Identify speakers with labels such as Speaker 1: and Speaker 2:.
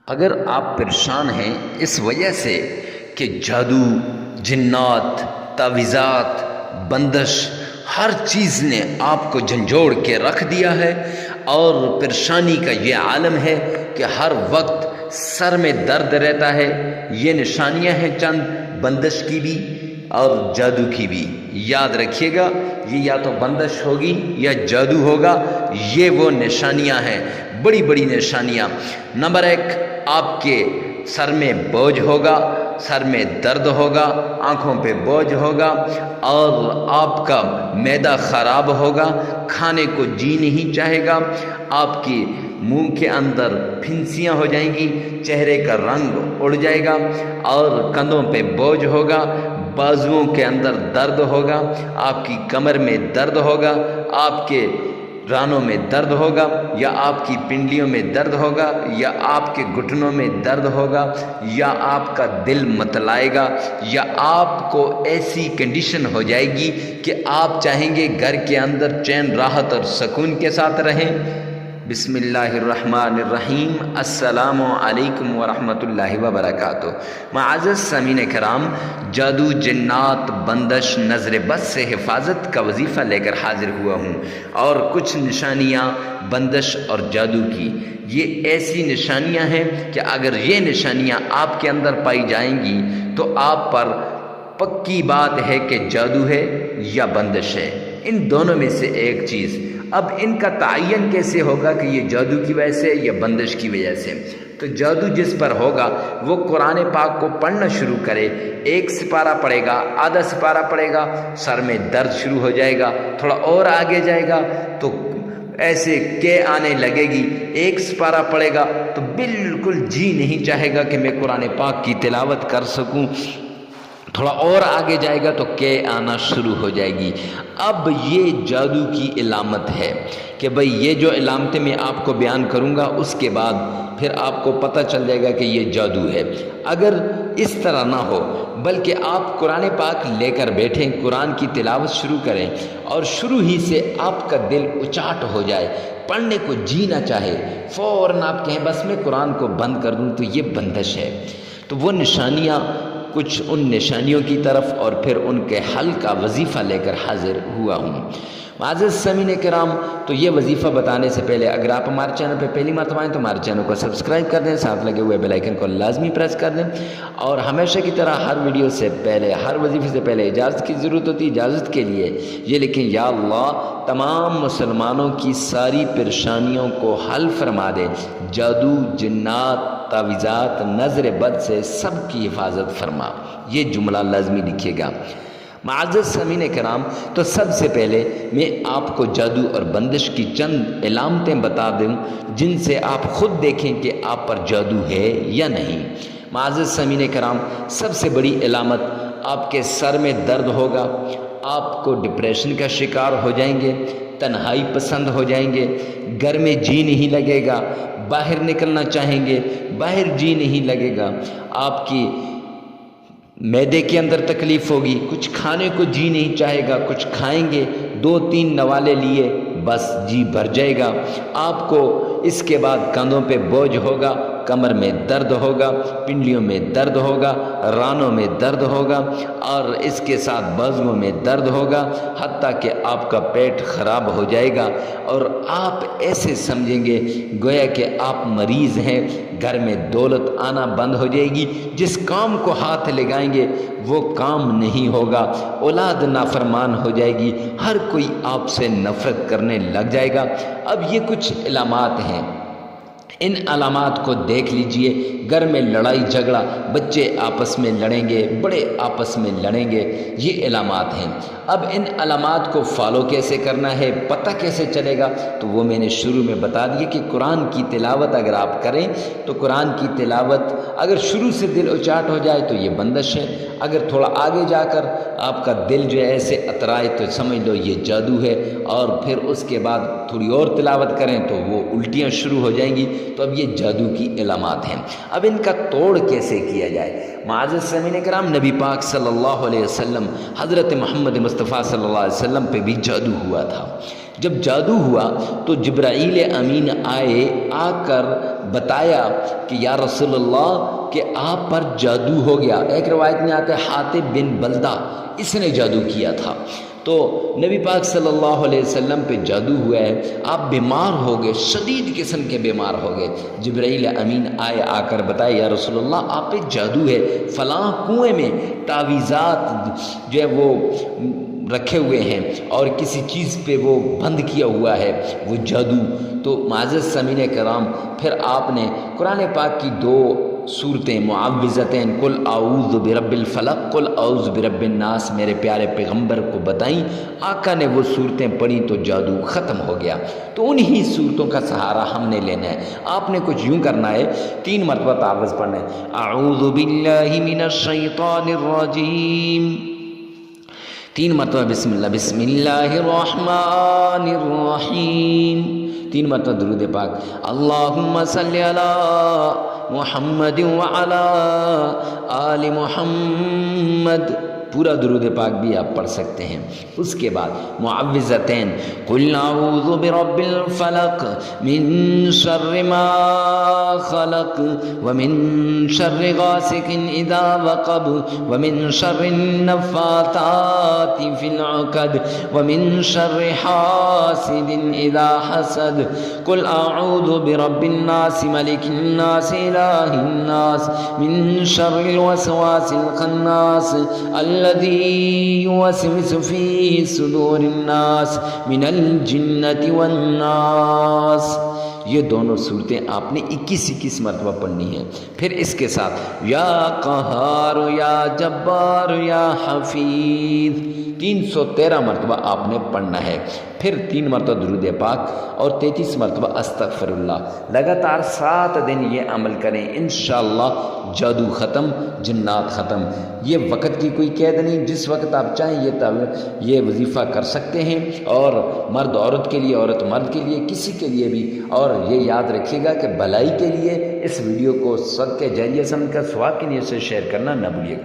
Speaker 1: اگر آپ پریشان ہیں اس وجہ سے کہ جادو، جنات، تعویذات، بندش ہر چیز نے آپ کو جھنجھوڑ کے رکھ دیا ہے، اور پریشانی کا یہ عالم ہے کہ ہر وقت سر میں درد رہتا ہے، یہ نشانیاں ہیں چند بندش کی بھی اور جادو کی بھی۔ یاد رکھیے گا، یہ یا تو بندش ہوگی یا جادو ہوگا، یہ وہ نشانیاں ہیں، بڑی بڑی نشانیاں۔ نمبر 1، آپ کے سر میں بوجھ ہوگا، سر میں درد ہوگا، آنکھوں پہ بوجھ ہوگا، اور آپ کا معدہ خراب ہوگا، کھانے کو جی نہیں چاہے گا، آپ کی منہ کے اندر پھنسیاں ہو جائیں گی، چہرے کا رنگ اڑ جائے گا، اور کندھوں پہ بوجھ ہوگا، بازوؤں کے اندر درد ہوگا، آپ کی کمر میں درد ہوگا، آپ کے رانوں میں درد ہوگا، یا آپ کی پنڈلیوں میں درد ہوگا، یا آپ کے گھٹنوں میں درد ہوگا، یا آپ کا دل متلائے گا، یا آپ کو ایسی کنڈیشن ہو جائے گی کہ آپ چاہیں گے گھر کے اندر چین، راحت اور سکون کے ساتھ رہیں۔ بسم اللہ الرحمن الرحیم۔ السلام علیکم ورحمۃ اللہ وبرکاتہ۔ معزز سامعین کرام، جادو، جنات، بندش، نظر بد سے حفاظت کا وظیفہ لے کر حاضر ہوا ہوں، اور کچھ نشانیاں بندش اور جادو کی، یہ ایسی نشانیاں ہیں کہ اگر یہ نشانیاں آپ کے اندر پائی جائیں گی تو آپ پر پکی بات ہے کہ جادو ہے یا بندش ہے، ان دونوں میں سے ایک چیز۔ اب ان کا تعین کیسے ہوگا کہ یہ جادو کی وجہ سے یا بندش کی وجہ سے؟ تو جادو جس پر ہوگا وہ قرآن پاک کو پڑھنا شروع کرے، 1 سپارہ پڑھے گا، آدھا سپارہ پڑھے گا، سر میں درد شروع ہو جائے گا، تھوڑا اور آگے جائے گا تو ایسے کہ آنے لگے گی، 1 سپارہ پڑھے گا تو بالکل جی نہیں چاہے گا کہ میں قرآن پاک کی تلاوت کر سکوں، تھوڑا اور آگے جائے گا تو کہ آنا شروع ہو جائے گی۔ اب یہ جادو کی علامت ہے کہ بھئی یہ جو علامتیں میں آپ کو بیان کروں گا اس کے بعد پھر آپ کو پتہ چل جائے گا کہ یہ جادو ہے۔ اگر اس طرح نہ ہو بلکہ آپ قرآن پاک لے کر بیٹھیں، قرآن کی تلاوت شروع کریں، اور شروع ہی سے آپ کا دل اچاٹ ہو جائے، پڑھنے کو جی نہ چاہے، فوراً آپ کہیں بس میں قرآن کو بند کر دوں، تو یہ بندش ہے۔ تو وہ نشانیاں، کچھ ان نشانیوں کی طرف اور پھر ان کے حل کا وظیفہ لے کر حاضر ہوا ہوں۔ معزز سامعین کرام، تو یہ وظیفہ بتانے سے پہلے اگر آپ ہمارے چینل پہ پہلی مرتبہ آئیں تو ہمارے چینل کو سبسکرائب کر دیں، ساتھ لگے ہوئے بیل آئیکن کو لازمی پریس کر دیں، اور ہمیشہ کی طرح ہر ویڈیو سے پہلے، ہر وظیفے سے پہلے اجازت کی ضرورت ہوتی ہے، اجازت کے لیے یہ لکھیں، یا اللہ تمام مسلمانوں کی ساری پریشانیوں کو حل فرما دے، جادو، جنات، تعویذات، نظر بد سے سب کی حفاظت فرما، یہ جملہ لازمی لکھیے گا۔ معزز سامعین کرام، تو سب سے پہلے میں آپ کو جادو اور بندش کی چند علامتیں بتا دوں جن سے آپ خود دیکھیں کہ آپ پر جادو ہے یا نہیں۔ معزز سامعین کرام، سب سے بڑی علامت آپ کے سر میں درد ہوگا، آپ کو ڈپریشن کا شکار ہو جائیں گے، تنہائی پسند ہو جائیں گے، گھر میں جی نہیں لگے گا، باہر نکلنا چاہیں گے، باہر جی نہیں لگے گا، آپ کی معدے کے اندر تکلیف ہوگی، کچھ کھانے کو جی نہیں چاہے گا، کچھ کھائیں گے 2-3 نوالے لیے بس جی بھر جائے گا، آپ کو اس کے بعد کندھوں پہ بوجھ ہوگا، کمر میں درد ہوگا، پنڈلیوں میں درد ہوگا، رانوں میں درد ہوگا، اور اس کے ساتھ بازوؤں میں درد ہوگا، حتیٰ کہ آپ کا پیٹ خراب ہو جائے گا، اور آپ ایسے سمجھیں گے گویا کہ آپ مریض ہیں، گھر میں دولت آنا بند ہو جائے گی، جس کام کو ہاتھ لگائیں گے وہ کام نہیں ہوگا، اولاد نافرمان ہو جائے گی، ہر کوئی آپ سے نفرت کرنے لگ جائے گا۔ اب یہ کچھ علامات ہیں، ان علامات کو دیکھ لیجئے۔ گھر میں لڑائی جھگڑا، بچے آپس میں لڑیں گے، بڑے آپس میں لڑیں گے، یہ علامات ہیں۔ اب ان علامات کو فالو کیسے کرنا ہے، پتہ کیسے چلے گا، تو وہ میں نے شروع میں بتا دیا کہ قرآن کی تلاوت اگر آپ کریں تو قرآن کی تلاوت اگر شروع سے دل اچاٹ ہو جائے تو یہ بندش ہے، اگر تھوڑا آگے جا کر آپ کا دل جو ہے ایسے اترائے تو سمجھ لو یہ جادو ہے، اور پھر اس کے بعد تھوڑی اور تلاوت کریں تو وہ الٹیاں شروع ہو جائیں گی، تو اب یہ جادو کی علامات ہیں۔ اب ان کا توڑ کیسے کیا جائے؟ معزز سامعین کرام، نبی پاک صلی اللہ علیہ وسلم، حضرت محمد مصطفیٰ صلی اللہ علیہ وسلم پہ بھی جادو ہوا تھا، جب جادو ہوا تو جبرائیل امین آئے، آ کر بتایا کہ یا رسول اللہ کہ آپ پر جادو ہو گیا۔ ایک روایت میں آتا ہے حاتب بن بلدہ اس نے جادو کیا تھا، تو نبی پاک صلی اللہ علیہ وسلم پہ جادو ہوا ہے، آپ بیمار ہو گئے، شدید قسم کے بیمار ہو گئے۔ جبرائیل امین آئے، آ کر بتائے یا رسول اللہ آپ پہ جادو ہے، فلاں کنویں میں تعویذات جو ہے وہ رکھے ہوئے ہیں اور کسی چیز پہ وہ بند کیا ہوا ہے وہ جادو۔ تو معزز سامعین کرام، پھر آپ نے قرآن پاک کی 2 صورتیں معوذتین، قل اعوذ برب الفلق، قل اعوذ برب الناس میرے پیارے پیغمبر کو بتائیں۔ آقا نے وہ صورتیں پڑھی تو جادو ختم ہو گیا۔ تو انہی صورتوں کا سہارا ہم نے لینا ہے۔ آپ نے کچھ یوں کرنا ہے، 3 مرتبہ تعوذ پڑھنا ہے، اعوذ باللہ من الشیطان الرجیم، 3 مرتبہ بسم اللہ، بسم اللہ الرحمن الرحیم، 3 مرتبہ درود پاک، اللہم صلی علی محمد وعلی آل محمد، پورا درود پاک بھی آپ پڑھ سکتے ہیں۔ اس کے بعد معوذتین، قل اعوذ برب الفلق من شر ما خلق ومن شر غاسق اذا وقب ومن شر النفاثات في العقد ومن شر حاسد اذا حسد، قل اعوذ برب الناس ملك الناس اله الناس من شر الوسواس الخناس الذي يوسوس في صدور الناس من الجنة والناس۔ یہ دونوں صورتیں آپ نے 21 مرتبہ پڑھنی ہیں۔ پھر اس کے ساتھ یا قہار یا جبار یا حفیظ 313 مرتبہ آپ نے پڑھنا ہے۔ پھر 3 مرتبہ درود پاک اور 33 مرتبہ استغفر اللہ۔ لگاتار 7 دن یہ عمل کریں، انشاءاللہ جادو ختم، جنات ختم۔ یہ وقت کی کوئی قید نہیں، جس وقت آپ چاہیں یہ وظیفہ کر سکتے ہیں، اور مرد عورت کے لیے، عورت مرد کے لیے، کسی کے لیے بھی۔ اور یہ یاد رکھیے گا کہ بھلائی کے لیے اس ویڈیو کو صدقہ جاریہ سمجھ کر ثواب کی نیت سے شیئر کرنا نہ بھولیے گا۔